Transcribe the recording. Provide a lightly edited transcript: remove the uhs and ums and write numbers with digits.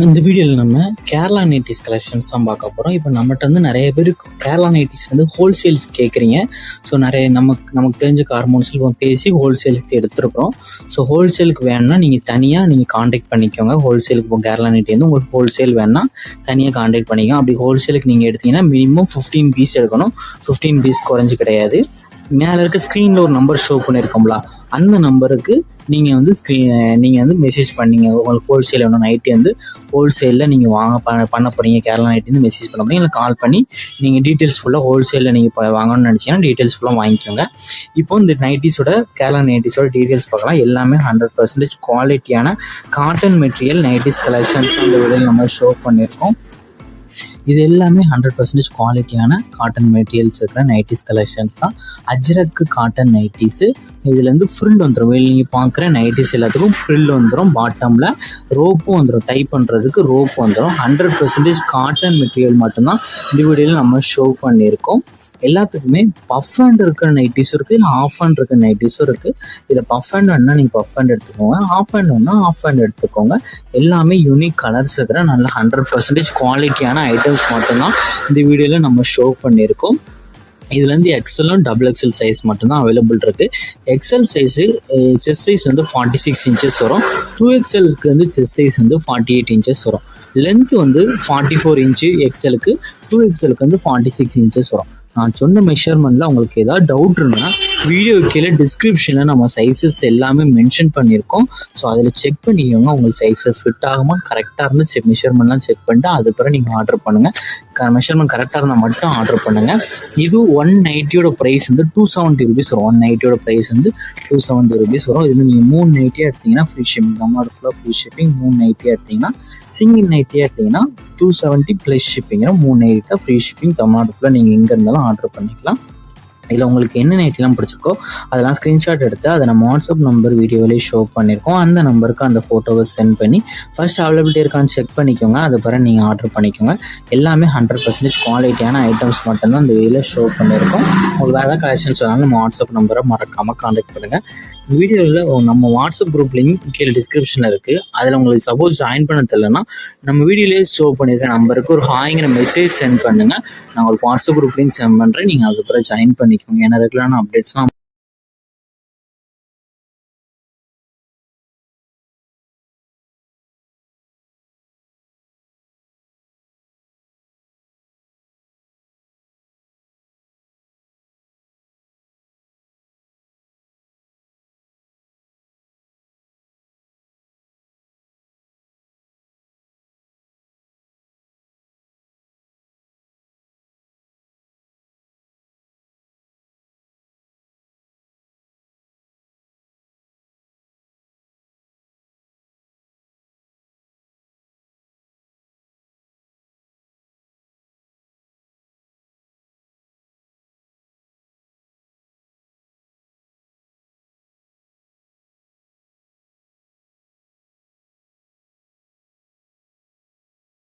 இந்த வீடியோவில் நம்ம கேரளா நைட்டிஸ் கலெக்ஷன்ஸ் தான் பார்க்க போகிறோம். இப்போ நம்மகிட்ட வந்து நிறைய பேர் கேரளா நைட்டிஸ் வந்து ஹோல்சேல்ஸ் கேட்குறீங்க. ஸோ நிறைய நமக்கு தெரிஞ்ச ஹார்மோன்ஸில் பேசி ஹோல்சேலுக்கு எடுத்துருக்குறோம். ஸோ ஹோல்சேலுக்கு வேணும்னா நீங்கள் தனியாக காண்டாக்ட் பண்ணிக்கோங்க. ஹோல்சேலுக்கு இப்போ கேரளா நைட்டி வந்து உங்களுக்கு ஹோல்சேல் வேணும்னா தனியாக காண்டாக்ட் பண்ணிக்கோங்க. அப்படி ஹோல்சேலுக்கு நீங்கள் எடுத்தீங்கன்னா மினிமம் 15 பீஸ் எடுக்கணும். 15 பீஸ் குறைஞ்சி கிடையாது. மேலே இருக்க ஸ்க்ரீனில் ஒரு நம்பர் ஷோ பண்ணியிருக்கோம்ல, அந்த நம்பருக்கு நீங்கள் வந்து மெசேஜ் பண்ணிங்க. உங்களுக்கு ஹோல்சேல் வேணும் நைட்டி வந்து ஹோல்சேலில் நீங்கள் பண்ண போகிறீங்க கேரளா நைட்டி வந்து மெசேஜ் பண்ண போகிறீங்க. இல்லை கால் பண்ணி நீங்கள் டீட்டெயில்ஸ் ஃபுல்லாக ஹோல்சேலில் நீங்கள் இப்போ வாங்கணும்னு நினச்சிங்கன்னா டீட்டெயில்ஸ் ஃபுல்லாக வாங்கிக்கோங்க. இப்போ இந்த நைட்டிஸோட கேரளா நைட்டிஸோட டீட்டெயில்ஸ் பார்க்கலாம். எல்லாமே 100% குவாலிட்டியான காட்டன் மெட்டீரியல் நைட்டிஸ் கலெக்ஷன்ஸ் அந்த வீடியோவில் நம்ம ஷோ பண்ணியிருக்கோம். இது எல்லாமே 100% குவாலிட்டியான காட்டன் மெட்டீரியல்ஸ் இருக்கிற நைட்டிஸ் கலெக்ஷன்ஸ் தான். Ajrakh cotton nighties. இதுலேருந்து ஃப்ரில் வந்துடும். நீங்கள் பார்க்குற நைட்டிஸ் எல்லாத்துக்கும் ஃப்ரில் வந்துடும். பாட்டமில் ரோப்பும் வந்துடும். டைப் பண்ணுறதுக்கு ரோப் வந்துடும். 100% காட்டன் மெட்டீரியல் மட்டும்தான் இந்த வீடியோவில் நம்ம ஷோ பண்ணியிருக்கோம். எல்லாத்துக்குமே பஃப் ஹேண்ட் இருக்கிற நைட்டிஸும் இருக்குது, இல்லை ஆஃப் ஹேண்ட் இருக்கிற நைட்டிஸும் இருக்குது. இதில் பஃப் ஹேண்ட் வேணுன்னா நீங்கள் பஃப் ஹேண்ட் எடுத்துக்கோங்க, ஆஃப் ஹேண்ட் வேணுன்னா ஆஃப் ஹேண்ட் எடுத்துக்கோங்க. எல்லாமே யூனிக் கலர்ஸ் இருக்கிற நல்ல 100% குவாலிட்டியான ஐட்டம்ஸ் மட்டும்தான் இந்த வீடியோவில் நம்ம ஷோ பண்ணியிருக்கோம். இதுலேருந்து எக்ஸலும் XXL சைஸ் மட்டும்தான் அவைலபிள் இருக்குது. எக்ஸல் சைஸு செஸ்ட் சைஸ் வந்து 46 இன்ச்சஸ் வரும். 2XLக்கு வந்து செஸ்ட் சைஸ் வந்து 48 இன்ச்சஸ் வரும். லென்த் வந்து 44 இன்ச்சு எக்ஸலுக்கு, 2XLக்கு வந்து 46 இன்ச்சஸ் வரும். நான் சொன்ன மெஷர்மெண்ட்டில் உங்களுக்கு ஏதாவது டவுட் இருந்ததுன்னா வீடியோ கீழே டிஸ்கிரிப்ஷனில் நம்ம சைஸஸ் எல்லாமே மென்ஷன் பண்ணியிருக்கோம். ஸோ அதில் செக் பண்ணிக்கோங்க. உங்களுக்கு சைஸஸ் ஃபிட் ஆகுமா, கரெக்டாக இருந்து மெஷர்மெண்ட்லாம் செக் பண்ணிட்டு அதுக்கப்புறம் நீங்கள் ஆர்டர் பண்ணுங்கள். மெஷர்மெண்ட் கரெக்டாக இருந்தால் மட்டும் ஆர்டர் பண்ணுங்கள். இது 1 நைட்டியோட ப்ரைஸ் வந்து 270 ருபீஸ் வரும். 1 நைட்டியோட ப்ரைஸ் வந்து 270 ருபீஸ் வரும். இது நீங்கள் 3 நைட்டியாக எடுத்திங்கன்னா ஃப்ரீ ஷிப்பிங். தமிழ்நாடு ஃபுல்லாக ஃப்ரீ ஷிப்பிங். 3 நைட்டியாக எடுத்திங்கன்னா, சிங்கிள் நைட்டியாக எடுத்திங்கன்னா 270 ப்ளஸ் ஷிப்பிங். 3 நைட்டி தான் ஃப்ரீ ஷிப்பிங். தமிழ்நாடு ஃபுல்லாக நீங்கள் எங்கே இருந்தாலும் ஆர்டர் பண்ணிக்கலாம். இதில் உங்களுக்கு என்ன நைட்டிலாம் பிடிச்சிருக்கோ அதெல்லாம் ஸ்க்ரீன்ஷாட் எடுத்து அதை நம்ம வாட்ஸ்அப் நம்பர் வீடியோவிலே ஷோ பண்ணியிருக்கோம். அந்த நம்பருக்கு அந்த ஃபோட்டோவை சென்ட் பண்ணி ஃபர்ஸ்ட் அவைலபிலிட்டி இருக்கான்னு செக் பண்ணிக்கோங்க. அது பிறகு நீங்கள் ஆர்டர் பண்ணிக்கோங்க. எல்லாமே 100% குவாலிட்டியான ஐட்டம்ஸ் மட்டும்தான் இந்த வீடியோவில் ஷோ பண்ணியிருக்கோம். உங்களுக்கு வேறு ஏதாவது கலெக்ஷன்ஸ் வேணாலும் நம்ம வாட்ஸ்அப் நம்பரை மறக்காமல் கான்டாக்ட் பண்ணுங்கள். வீடியோவில் நம்ம வாட்ஸ்அப் குரூப் லிங்க் கீழே டிஸ்கிரிப்ஷனில் இருக்குது. அதில் உங்களுக்கு சப்போஸ் ஜாயின் பண்ண தெரியலன்னா நம்ம வீடியோலேயே ஷோ பண்ணியிருக்க நம்பருக்கு ஒரு ஹாய்ங்கிற மெசேஜ் சென்ட் பண்ணுங்கள். நான் உங்களுக்கு வாட்ஸ்அப் குரூப் லிங்க் சென்ட் பண்ணுறேன். நீங்கள் அதுக்கப்புறம் ஜாயின் பண்ணிக்கோங்க. ஏன்னா ரெகுலரான அப்டேட்ஸ்லாம்